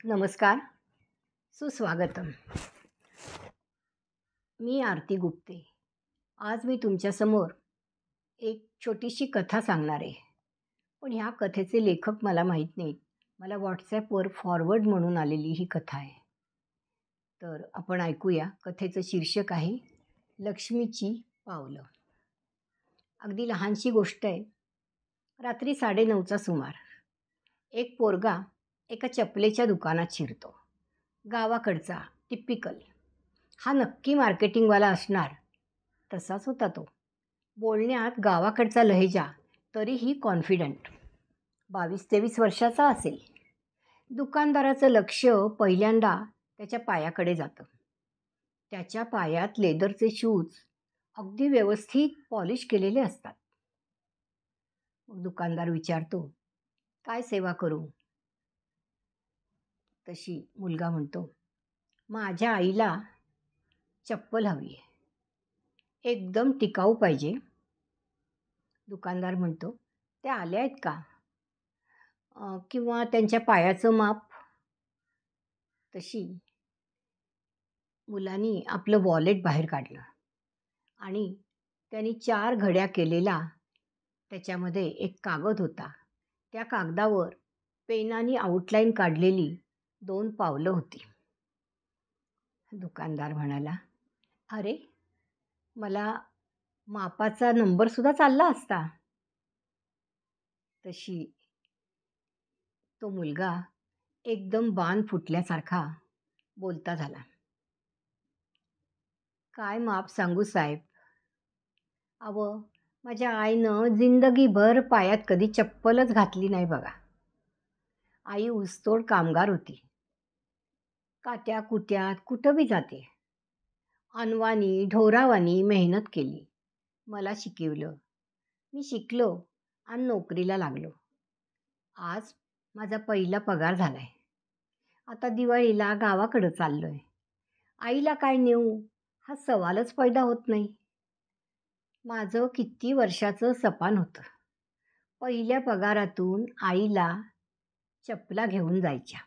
नमस्कार, सुस्वागतम. मी आरती गुप्ते. आज मी तुमच्यासमोर एक छोटीशी कथा सांगणार आहे. पण ह्या कथेचे लेखक मला माहीत नाहीत. मला WhatsAppवर फॉरवर्ड म्हणून आलेली ही कथा आहे. तर आपण ऐकूया. कथेचं शीर्षक आहे लक्ष्मीची पावलं. अगदी लहानशी गोष्ट आहे. रात्री 9:30चा सुमार. एक पोरगा एका चपलेच्या दुकानात शिरतो. गावाकडचा, टिपिकल. हा नक्की मार्केटिंगवाला असणार तसाच होता तो. बोलण्यात गावाकडचा लहेजा, तरीही कॉन्फिडंट. 22-23 वर्षाचा असेल. दुकानदाराचं लक्ष पहिल्यांदा त्याच्या पायाकडे जातं. त्याच्या पायात लेदरचे शूज अगदी व्यवस्थित पॉलिश केलेले असतात. मग दुकानदार विचारतो, काय सेवा करू? तशी मुलगा म्हणतो, माझ्या आईला चप्पल हवी आहे, एकदम टिकाऊ पाहिजे. दुकानदार म्हणतो, त्या आल्या आहेत का? किंवा त्यांच्या पायाचं माप? तशी मुलांनी आपलं वॉलेट बाहेर काढलं आणि त्यांनी 4 घड्या केलेला त्याच्यामध्ये एक कागद होता. त्या कागदावर पेनाने आउटलाईन काढलेली 2 पावलं होती. दुकानदार म्हणाला, अरे, मला मापाचा नंबरसुद्धा चालला असता. तशी तो मुलगा एकदम बाण फुटल्यासारखा बोलता झाला. काय माप सांगू साहेब? अहो, माझ्या आईनं जिंदगीभर पायात कधी चप्पलच घातली नाही बघा. आई ऊसतोड कामगार होती. काट्या कुट्यात कुठं बी जाते. अनवाणी ढोरावानी मेहनत केली. मला शिकवलं. मी शिकलो आणि नोकरीला लागलो. आज माझा पहिला पगार झालाय. आता दिवाळीला गावाकडं चाललोय. आईला काय नेऊ हा सवालच पैदा होत नाही. माझं किती वर्षाचं सपान होतं. पहिल्या पगारातून आईला चपला घेऊन जायच्या.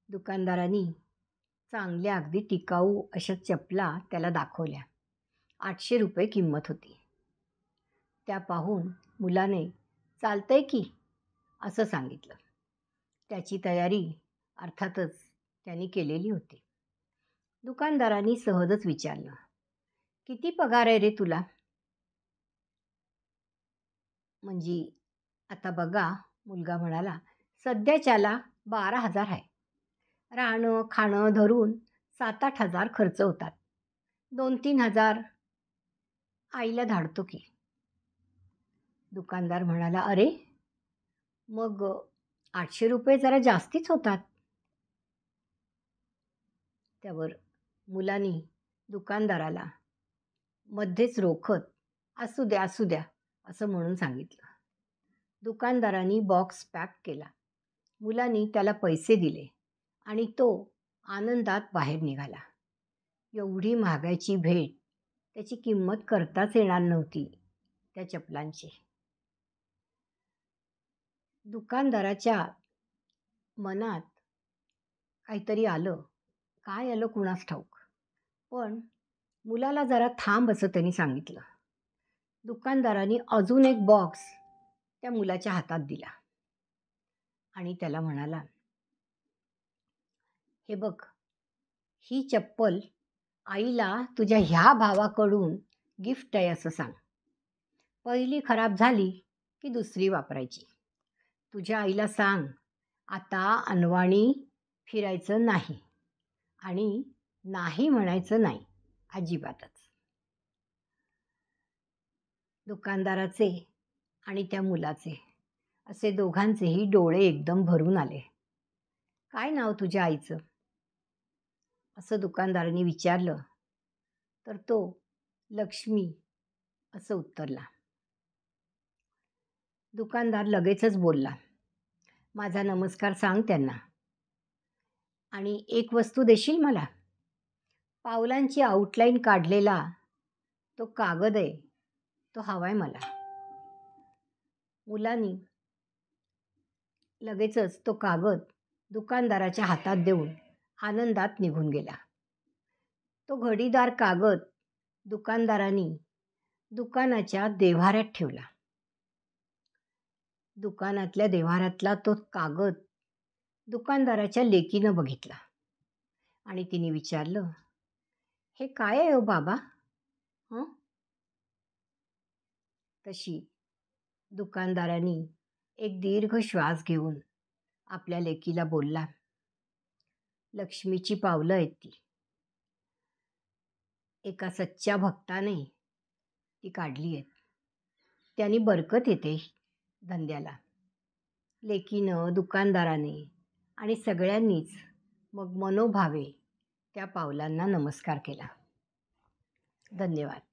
दुकानदारांनी चांगल्या अगदी टिकाऊ अशा चपला त्याला दाखवल्या. 800 रुपये किंमत होती. त्या पाहून मुलाने चालतंय की असं सांगितलं. त्याची तयारी अर्थातच त्यांनी केलेली होती. दुकानदारांनी सहजच विचारलं, किती पगार आहे रे तुला? म्हणजे आता बघा, मुलगा म्हणाला, सध्याच्याला 12,000 आहे. राहणं खाणं धरून 7-8 हजार खर्च होतात. 2-3 हजार आईला धाडतो की. दुकानदार म्हणाला, अरे, मग 800 रुपये जरा जास्तीच होतात. त्यावर मुलांनी दुकानदाराला मध्येच रोखत, असू द्या असू द्या असं म्हणून सांगितलं. दुकानदारांनी बॉक्स पॅक केला. मुलांनी त्याला पैसे दिले आणि तो आनंदात बाहेर निघाला. एवढी महागाईची भेट, त्याची किंमत करताच येणार नव्हती त्या चपलांची. दुकानदाराच्या मनात काहीतरी आलं. काय आलं कुणास ठाऊक. पण मुलाला जरा थांब असं त्यांनी सांगितलं. दुकानदाराने अजून एक बॉक्स त्या मुलाच्या हातात दिला आणि त्याला म्हणाला, हे बघ, ही चप्पल आईला तुझ्या ह्या भावाकडून गिफ्ट आहे असं सांग. पहिली खराब झाली की दुसरी वापरायची. तुझ्या आईला सांग, आता अनवाणी फिरायचं नाही आणि नाही म्हणायचं नाही अजिबातच. दुकानदाराचे आणि त्या मुलाचे असे दोघांचेही डोळे एकदम भरून आले. काय नाव तुझ्या आईचं? असं दुकानदाराने विचारलं तर तो लक्ष्मी असं उत्तरला. दुकानदार लगेचच बोलला, माझा नमस्कार सांग त्यांना आणि एक वस्तू देशील मला? पावलांची आउटलाईन काढलेला तो कागद आहे, तो हवाय मला. मुलांनी लगेचच तो कागद दुकानदाराच्या हातात देऊन आनंदात निघून गेला. तो घडीदार कागद दुकानदारांनी दुकानाच्या देव्हाऱ्यात ठेवला. दुकानातल्या देव्हाऱ्यातला तो कागद दुकानदाराच्या लेकीनं बघितला आणि तिने विचारलं, "हे काय आहे हो बाबा?" हं? तशी दुकानदारांनी एक दीर्घ श्वास घेऊन आपल्या लेकीला बोलला, "लक्ष्मीची पावलं आहेत ती. एका सच्च्या भक्ताने ती काढली आहेत. त्यानी बरकत येते धंद्याला." लेकीनं, दुकानदाराने आणि सगळ्यांनीच मग मनोभावे त्या पावलांना नमस्कार केला. धन्यवाद.